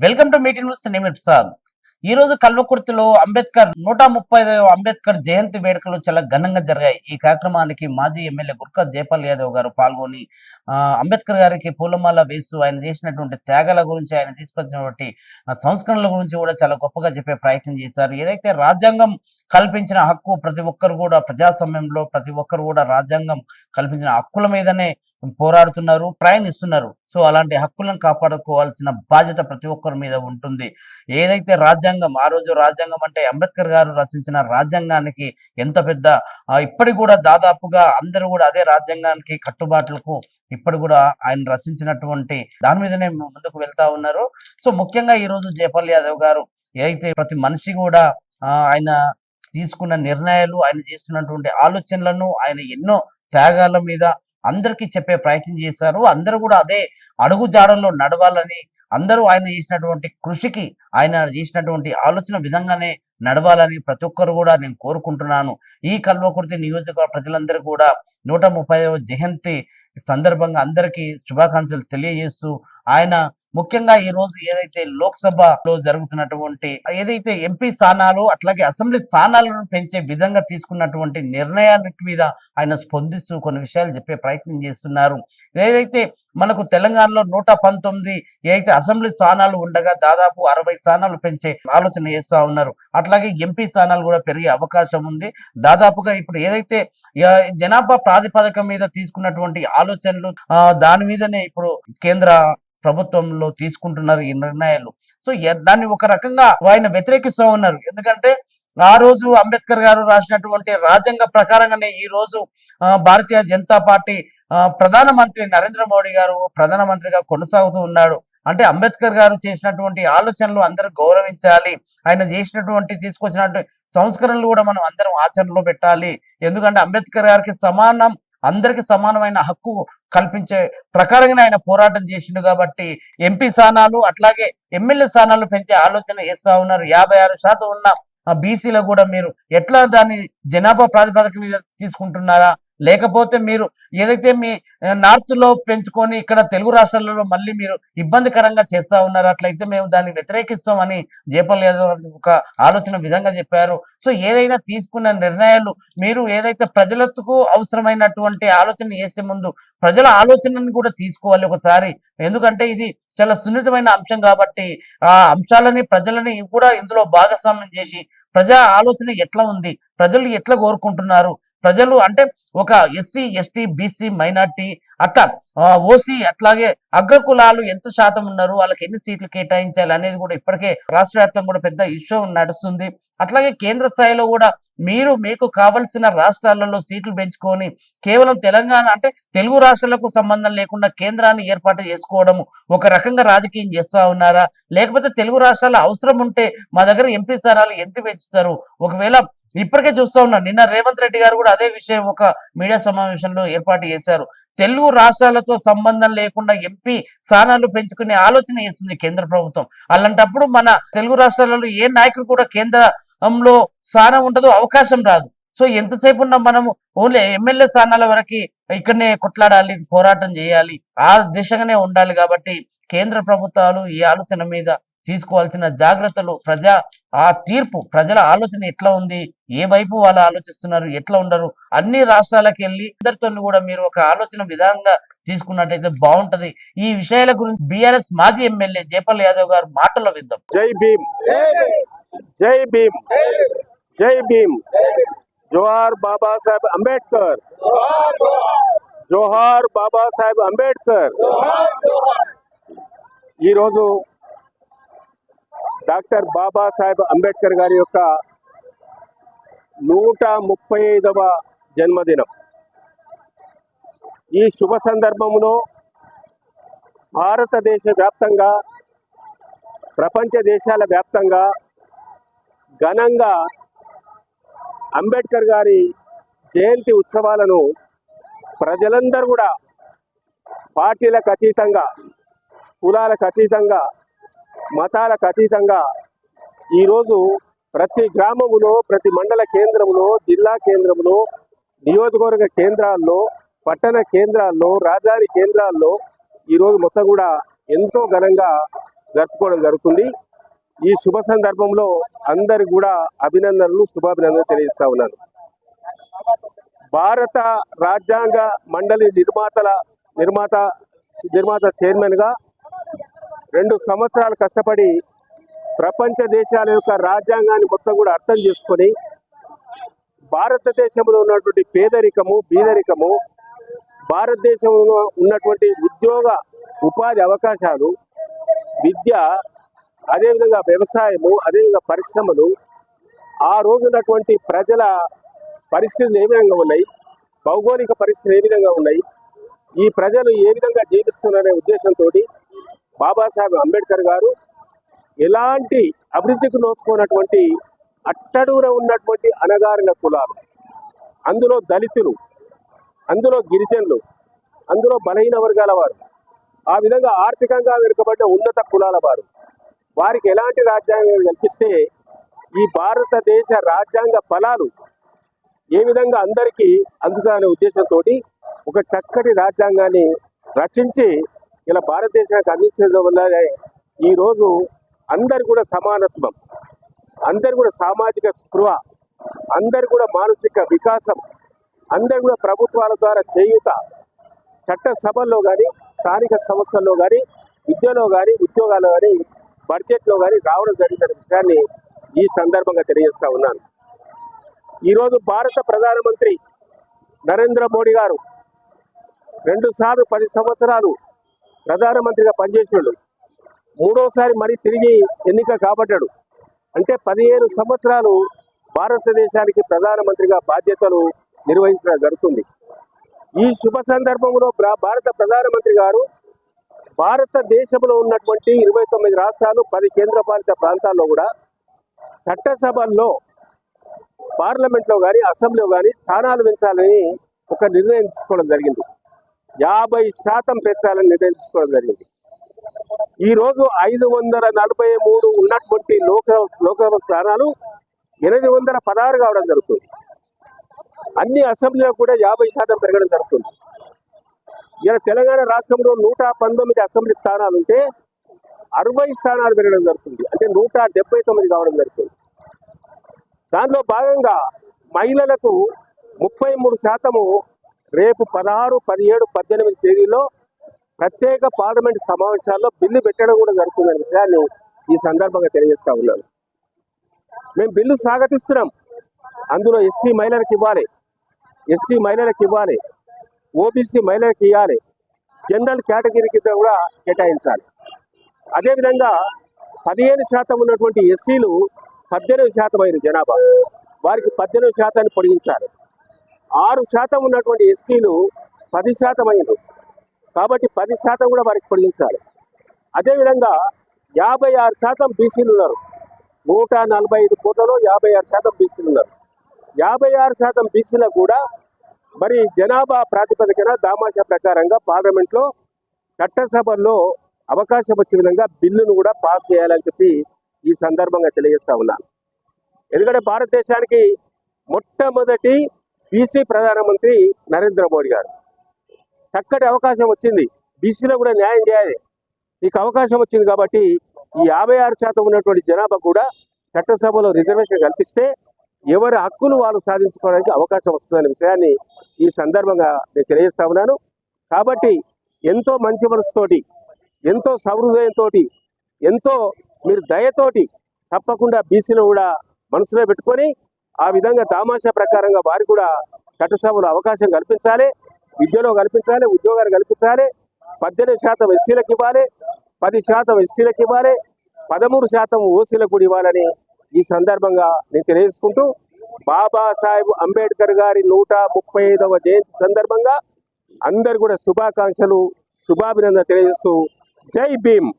Welcome to meeting news. నేను ప్రసాద్. ఈ రోజు కల్వకుర్తిలో అంబేద్కర్ 135వ అంబేద్కర్ జయంతి వేడుకలు చాలా ఘనంగా జరిగాయి. ఈ కార్యక్రమానికి మాజీ ఎమ్మెల్యే గుర్కా జైపాల్ యాదవ్ గారు పాల్గొని అంబేద్కర్ గారికి పూలమాల వేస్తూ ఆయన చేసినటువంటి త్యాగాల గురించి, ఆయన తీసుకొచ్చినటువంటి సంస్కరణల గురించి కూడా చాలా గొప్పగా చెప్పే ప్రయత్నం చేశారు. ఏదైతే రాజ్యాంగం కల్పించిన హక్కు, ప్రతి ఒక్కరు కూడా ప్రజాస్వామ్యంలో ప్రతి ఒక్కరు కూడా రాజ్యాంగం కల్పించిన హక్కుల మీదనే పోరాడుతున్నారు, ప్రయాణిస్తున్నారు. సో అలాంటి హక్కులను కాపాడుకోవాల్సిన బాధ్యత ప్రతి ఒక్కరి మీద ఉంటుంది. ఏదైతే రాజ్యాంగం, ఆ రోజు రాజ్యాంగం అంటే అంబేద్కర్ గారు రచించిన రాజ్యాంగానికి ఎంత పెద్ద ఇప్పటికి కూడా దాదాపుగా అందరూ కూడా అదే రాజ్యాంగానికి కట్టుబాట్లకు ఇప్పటి కూడా ఆయన రచించినటువంటి దాని మీదనే ముందుకు వెళ్తా ఉన్నారు. సో ముఖ్యంగా ఈ రోజు జైపాల్ యాదవ్ గారు ఏదైతే ప్రతి మనిషి కూడా ఆయన తీసుకున్న నిర్ణయాలు, ఆయన చేస్తున్నటువంటి ఆలోచనలను, ఆయన ఎన్నో త్యాగాల మీద అందరికీ చెప్పే ప్రయత్నం చేశారు. అందరూ కూడా అదే అడుగు జాడల్లో నడవాలని, అందరూ ఆయన చేసినటువంటి కృషికి, ఆయన చేసినటువంటి ఆలోచన విధంగానే నడవాలని ప్రతి ఒక్కరు కూడా నేను కోరుకుంటున్నాను. ఈ కల్వకుర్తి నియోజకవర్గ ప్రజలందరూ కూడా 130వ జయంతి సందర్భంగా అందరికీ శుభాకాంక్షలు తెలియజేస్తూ, ఆయన ముఖ్యంగా ఈ రోజు ఏదైతే లోక్సభలో జరుగుతున్నటువంటి ఏదైతే ఎంపీ స్థానాలు అట్లాగే అసెంబ్లీ స్థానాలను పెంచే విధంగా తీసుకున్నటువంటి నిర్ణయానికి మీద ఆయన స్పందిస్తూ కొన్ని విషయాలు చెప్పే ప్రయత్నం చేస్తున్నారు. ఏదైతే మనకు తెలంగాణలో 119 ఏదైతే అసెంబ్లీ స్థానాలు ఉండగా దాదాపు 60 స్థానాలు పెంచే ఆలోచన చేస్తా ఉన్నారు. అట్లాగే ఎంపీ స్థానాలు కూడా పెరిగే అవకాశం ఉంది. దాదాపుగా ఇప్పుడు ఏదైతే జనాభా ప్రాతిపదిక మీద తీసుకున్నటువంటి ఆలోచనలు దాని మీదనే ఇప్పుడు కేంద్ర ప్రభుత్వంలో తీసుకుంటున్నారు ఈ నిర్ణయాలు. సో దాన్ని ఒక రకంగా ఆయన వ్యతిరేకిస్తూ ఉన్నారు. ఎందుకంటే ఆ రోజు అంబేద్కర్ గారు రాసినటువంటి రాజ్యాంగ ప్రకారంగానే ఈ రోజు భారతీయ జనతా పార్టీ ప్రధానమంత్రి నరేంద్ర మోడీ గారు ప్రధానమంత్రిగా కొనసాగుతూ ఉన్నాడు. అంటే అంబేద్కర్ గారు చేసినటువంటి ఆలోచనలు అందరూ గౌరవించాలి, ఆయన చేసినటువంటి తీసుకొచ్చినటువంటి సంస్కరణలు కూడా మనం అందరం ఆచరణలో పెట్టాలి. ఎందుకంటే అంబేద్కర్ గారికి అందరికి సమానమైన హక్కు కల్పించే ప్రకారంగానే ఆయన పోరాటం చేసిండు. కాబట్టి ఎంపీ స్థానాలు అట్లాగే ఎమ్మెల్యే స్థానాలు పెంచే ఆలోచన చేస్తా ఉన్నారు. 56% ఉన్న బీసీలో కూడా మీరు ఎట్లా దాన్ని జనాభా ప్రాతిపదిక మీద తీసుకుంటున్నారా, లేకపోతే మీరు ఏదైతే మీ నార్త్ లో పెంచుకొని ఇక్కడ తెలుగు రాష్ట్రాలలో మళ్ళీ మీరు ఇబ్బందికరంగా చేస్తా ఉన్నారు, అట్లయితే మేము దాన్ని వ్యతిరేకిస్తామని జైపాల్ యాదవ్ ఒక ఆలోచన విధంగా చెప్పారు. సో ఏదైనా తీసుకున్న నిర్ణయాలు మీరు ఏదైతే ప్రజలకు అవసరమైనటువంటి ఆలోచన చేసే ముందు ప్రజల ఆలోచనని కూడా తీసుకోవాలి ఒకసారి. ఎందుకంటే ఇది చాలా సున్నితమైన అంశం కాబట్టి ఆ అంశాలని ప్రజలని కూడా ఇందులో భాగస్వామ్యం చేసి ప్రజా ఆలోచన ఎట్లా ఉంది, ప్రజలు ఎట్లా కోరుకుంటున్నారు, ప్రజలు అంటే ఒక ఎస్సీ ఎస్టీ బీసీ మైనార్టీ అట్లా ఓసీ అట్లాగే అగ్రకులాలు ఎంత శాతం ఉన్నారు, వాళ్ళకి ఎన్ని సీట్లు కేటాయించాలి అనేది కూడా ఇప్పటికే రాష్ట్ర వ్యాప్తంగా కూడా పెద్ద ఇష్యూ నడుస్తుంది. అట్లాగే కేంద్ర స్థాయిలో కూడా మీకు కావలసిన రాష్ట్రాలలో సీట్లు పెంచుకొని కేవలం తెలంగాణ అంటే తెలుగు రాష్ట్రాలకు సంబంధం లేకుండా కేంద్రాన్ని ఏర్పాటు చేసుకోవడము ఒక రకంగా రాజకీయం చేస్తూ ఉన్నారా, లేకపోతే తెలుగు రాష్ట్రాల అవసరం ఉంటే మా దగ్గర ఎంపీ స్థానాలు ఎంత పెంచుతారు? ఒకవేళ ఇప్పటికే చూస్తూ ఉన్నారు, నిన్న రేవంత్ రెడ్డి గారు కూడా అదే విషయం ఒక మీడియా సమావేశంలో ఏర్పాటు చేశారు. తెలుగు రాష్ట్రాలతో సంబంధం లేకుండా ఎంపీ స్థానాలు పెంచుకునే ఆలోచన చేస్తుంది కేంద్ర ప్రభుత్వం. అలాంటప్పుడు మన తెలుగు రాష్ట్రాలలో ఏ నాయకుడు కూడా కేంద్రంలో స్థానం ఉండదు, అవకాశం రాదు. సో ఎంతసేపు ఉన్నా మనము ఓన్లీ ఎమ్మెల్యే స్థానాల వరకు ఇక్కడనే కొట్లాడాలి, పోరాటం చేయాలి, ఆ దిశగానే ఉండాలి. కాబట్టి కేంద్ర ప్రభుత్వాలు ఈ ఆలోచన మీద తీసుకోవాల్సిన జాగ్రత్తలు, తీర్పు, ప్రజల ఆలోచన ఎట్లా ఉంది, ఏ వైపు వాళ్ళు ఆలోచిస్తున్నారు, ఎట్లా ఉండరు, అన్ని రాష్ట్రాలకు వెళ్ళి అందరితో కూడా మీరు ఒక ఆలోచన విధానంగా తీసుకున్నట్టయితే బాగుంటది. ఈ విషయాల గురించి బీఆర్ఎస్ మాజీ ఎమ్మెల్యే జైపాల్ యాదవ్ గారు మాటల్లో విద్దాం. జై భీమ్, జై భీమ్, జై భీమ్. జోహార్ బాబా సాహెబ్ అంబేద్కర్, జోహార్ బాబా సాహెబ్ అంబేద్కర్. ఈరోజు డాక్టర్ బాబాసాహెబ్ అంబేద్కర్ గారి యొక్క 135వ జన్మదినం. ఈ శుభ సందర్భంలో భారతదేశ వ్యాప్తంగా, ప్రపంచ దేశాల వ్యాప్తంగా ఘనంగా అంబేద్కర్ గారి జయంతి ఉత్సవాలను ప్రజలందరూ కూడా పార్టీలకు అతీతంగా, కులాలకు అతీతంగా, మతాలకు అతీతంగా ఈరోజు ప్రతి గ్రామములో, ప్రతి మండల కేంద్రంలో, జిల్లా కేంద్రంలో, నియోజకవర్గ కేంద్రాల్లో, పట్టణ కేంద్రాల్లో, రాజధాని కేంద్రాల్లో ఈరోజు మొత్తం కూడా ఎంతో ఘనంగా జరుపుకోవడం జరుగుతుంది. ఈ శుభ సందర్భంలో అందరికి కూడా అభినందనలు, శుభాభినందనలు తెలియజేస్తా ఉన్నాను. భారత రాజ్యాంగ మండలి నిర్మాత చైర్మన్గా 2 సంవత్సరాలు కష్టపడి ప్రపంచ దేశాల యొక్క రాజ్యాంగాన్ని మొత్తం కూడా అర్థం చేసుకొని భారతదేశంలో ఉన్నటువంటి పేదరికము, బీదరికము, భారతదేశంలో ఉన్నటువంటి ఉపాధి అవకాశాలు, విద్య, అదేవిధంగా వ్యవసాయము, అదేవిధంగా పరిశ్రమలు, ఆ రోజు ఉన్నటువంటి ప్రజల పరిస్థితులు ఏ విధంగా ఉన్నాయి, భౌగోళిక పరిస్థితులు ఏ విధంగా ఉన్నాయి, ఈ ప్రజలు ఏ విధంగా జీవిస్తున్నారనే ఉద్దేశంతో బాబాసాహెబ్ అంబేద్కర్ గారు ఎలాంటి అభివృద్ధికి నోచుకున్నటువంటి అట్టడుగున ఉన్నటువంటి అణగారిన కులాలు, అందులో దళితులు, అందులో గిరిజనులు, అందులో బలహీన వర్గాల వారు, ఆ విధంగా ఆర్థికంగా వెనుకబడ్డ ఉన్నత కులాల వారు, వారికి ఎలాంటి రాజ్యాంగం కల్పిస్తే ఈ భారతదేశ రాజ్యాంగ ఫలాలు ఏ విధంగా అందరికీ అందుతానే ఉద్దేశంతో ఒక చక్కటి రాజ్యాంగాన్ని రచించి ఇలా భారతదేశానికి అందించడం వల్లనే ఈరోజు అందరు కూడా సమానత్వం, అందరు కూడా సామాజిక స్పృహ, అందరు కూడా మానసిక వికాసం, అందరు కూడా ప్రభుత్వాల ద్వారా చేయూత, చట్ట సభల్లో కానీ, స్థానిక సంస్థల్లో కానీ, విద్యలో కానీ, ఉద్యోగాల్లో కానీ, బడ్జెట్లో కానీ రావడం జరిగిన విషయాన్ని ఈ సందర్భంగా తెలియజేస్తా ఉన్నాను. ఈరోజు భారత ప్రధానమంత్రి నరేంద్ర మోడీ గారు 2 సార్లు 10 సంవత్సరాలు ప్రధానమంత్రిగా పనిచేసాడు. 3వసారి మరి తిరిగి ఎన్నిక కాబడ్డాడు. అంటే 15 సంవత్సరాలు భారతదేశానికి ప్రధానమంత్రిగా బాధ్యతలు నిర్వహించడం జరుగుతుంది. ఈ శుభ సందర్భంలో భారత ప్రధానమంత్రి గారు భారతదేశంలో ఉన్నటువంటి 29 రాష్ట్రాలు, 10 కేంద్రపాలిత ప్రాంతాల్లో కూడా చట్టసభల్లో, పార్లమెంట్లో కానీ, అసెంబ్లీలో కానీ స్థానాలు పెంచాలని ఒక నిర్ణయం తీసుకోవడం జరిగింది. 50% పెంచాలని నిర్ణయం తీసుకోవడం జరిగింది. ఈరోజు 543 ఉన్నటువంటి లోకసభ స్థానాలు 816 కావడం జరుగుతుంది. అన్ని అసెంబ్లీలో కూడా 50% పెరగడం జరుగుతుంది. ఇలా తెలంగాణ రాష్ట్రంలో 119 అసెంబ్లీ స్థానాలు ఉంటే 60 స్థానాలు పెరగడం జరుగుతుంది. అంటే 179 కావడం జరుగుతుంది. దానిలో భాగంగా మహిళలకు 33% రేపు 16, 17, 18 తేదీలో ప్రత్యేక పార్లమెంట్ సమావేశాల్లో బిల్లు పెట్టడం కూడా జరుగుతుందనే విషయాన్ని ఈ సందర్భంగా తెలియజేస్తా ఉన్నాను. మేము బిల్లు స్వాగతిస్తున్నాం. అందులో ఎస్సీ మహిళలకు ఇవ్వాలి, ఎస్టీ మహిళలకు ఇవ్వాలి, ఓబీసీ మహిళలకు ఇవ్వాలి, జనరల్ కేటగిరీ కింద కూడా కేటాయించాలి. అదేవిధంగా 15% ఉన్నటువంటి ఎస్సీలు 18% అయిన జనాభా, వారికి 18% పొడిగించాలి. 6% ఉన్నటువంటి ఎస్టీలు 10% అయింది కాబట్టి 10% కూడా వారికి పొడిగించాలి. అదేవిధంగా 56% బీసీలు ఉన్నారు. 145 కోట్లలో 56% బీసీలు ఉన్నారు. 56% బీసీలకు కూడా మరి జనాభా ప్రాతిపదికన దామాషా ప్రకారంగా పార్లమెంట్లో, చట్టసభల్లో అవకాశం వచ్చే విధంగా బిల్లును కూడా పాస్ చేయాలని చెప్పి ఈ సందర్భంగా తెలియజేస్తా ఉన్నాను. ఎందుకంటే భారతదేశానికి మొట్టమొదటి బీసీ ప్రధానమంత్రి నరేంద్ర మోడీ గారు. చక్కటి అవకాశం వచ్చింది, బీసీలో కూడా న్యాయం చేయాలి, నీకు అవకాశం వచ్చింది కాబట్టి ఈ 56% ఉన్నటువంటి జనాభా కూడా చట్టసభలో రిజర్వేషన్ కల్పిస్తే ఎవరి హక్కులు వాళ్ళు సాధించుకోవడానికి అవకాశం వస్తుందనే విషయాన్ని ఈ సందర్భంగా నేను తెలియజేస్తా ఉన్నాను. కాబట్టి ఎంతో మంచి మనసుతోటి, ఎంతో సహృదయంతో, ఎంతో మీరు దయతోటి తప్పకుండా బీసీలో కూడా మనసులో పెట్టుకొని ఆ విధంగా దామాషా ప్రకారంగా వారు కూడా చట్టసభలో అవకాశం కల్పించాలి, విద్యలో కల్పించాలి, ఉద్యోగాలు కల్పించాలి. 18% ఎస్సీలకు ఇవ్వాలి, 10% ఎస్టీలకు ఇవ్వాలి, 13% ఓసీలకు కూడా ఇవ్వాలని ఈ సందర్భంగా నేను తెలియజేసుకుంటూ బాబాసాహెబ్ అంబేద్కర్ గారి 135వ జయంతి సందర్భంగా అందరు కూడా శుభాకాంక్షలు, శుభాభినందన తెలియజేస్తూ జై భీమ్.